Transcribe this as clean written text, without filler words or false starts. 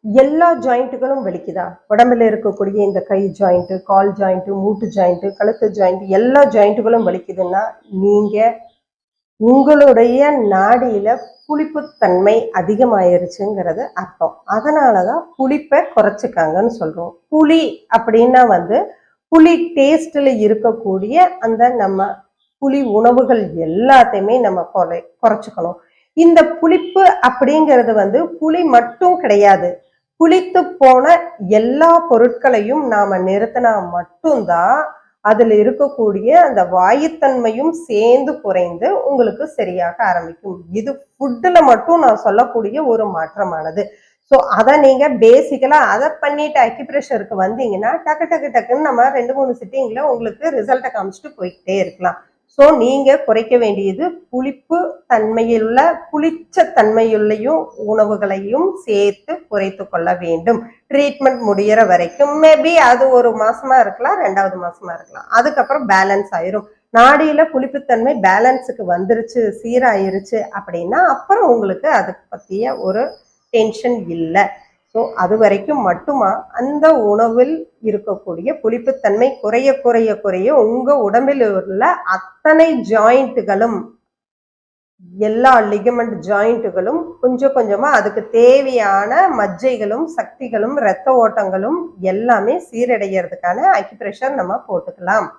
எல்லா ஜாயிண்ட்டுகளும் வலிக்குதா? உடம்புல இருக்கக்கூடிய இந்த கை ஜாயிண்ட், கால் ஜாயிண்ட், மூட்டு ஜாயிண்ட், கழுத்து ஜாயிண்ட் எல்லா ஜாயிண்ட்டுகளும் வலிக்குதுன்னா நீங்க உங்களுடைய நாடியில புளிப்புத்தன்மை அதிகமாயிருச்சுங்கிறது அர்த்தம். அதனாலதான் புளிப்பை குறைச்சிக்காங்கன்னு சொல்றோம். புளி அப்படின்னா புளி டேஸ்ட்ல இருக்கக்கூடிய அந்த நம்ம புளி உணவுகள் எல்லாத்தையுமே நம்ம குறைச்சிக்கணும். இந்த புளிப்பு அப்படிங்கிறது புளி மட்டும் கிடையாது. புளித்து போன எல்லா பொருட்களையும் நாம நிறுத்தினா மட்டும்தான் அதுல இருக்கக்கூடிய அந்த வாயுத்தன்மையும் சேர்ந்து குறைந்து உங்களுக்கு சரியாக ஆரம்பிக்கும். இது ஃபுட்டுல மட்டும் நான் சொல்லக்கூடிய ஒரு மாற்றமானது. ஸோ அதை நீங்க பேசிக்கலா அதை பண்ணிட்டு அக்யூப்ரெஷருக்கு வந்தீங்கன்னா டக்கு டக்கு டக்குன்னு நம்ம 2-3 சிட்டிங்ல உங்களுக்கு ரிசல்ட்டை காமிச்சிட்டு போய்கிட்டே இருக்கலாம். ஸோ நீங்க குறைக்க வேண்டியது புளிப்பு தன்மையுள்ள புளிச்ச தன்மையுள்ளையும் உணவுகளையும் சேர்த்து குறைத்து கொள்ள வேண்டும். ட்ரீட்மெண்ட் முடிகிற வரைக்கும் மேபி அது 1 மாசமா இருக்கலாம், 2வது மாசமா இருக்கலாம். அதுக்கப்புறம் பேலன்ஸ் ஆயிரும். நாடியில புளிப்புத்தன்மை பேலன்ஸுக்கு வந்துருச்சு, சீராயிருச்சு அப்படின்னா அப்புறம் உங்களுக்கு அதை பத்திய ஒரு டென்ஷன் இல்லை. ஸோ அது வரைக்கும் மட்டுமா அந்த உணவில் இருக்கக்கூடிய புளிப்புத்தன்மை குறைய குறைய குறைய உங்க உடம்பில் உள்ள அத்தனை ஜாயிண்ட்டுகளும் எல்லா லிகமெண்ட் ஜாயிண்ட்டுகளும் கொஞ்சம் கொஞ்சமா அதுக்கு தேவையான மஜ்ஜைகளும் சக்திகளும் இரத்த ஓட்டங்களும் எல்லாமே சீரடைகிறதுக்கான அக்யூப்ரெஷர் நம்ம போட்டுக்கலாம்.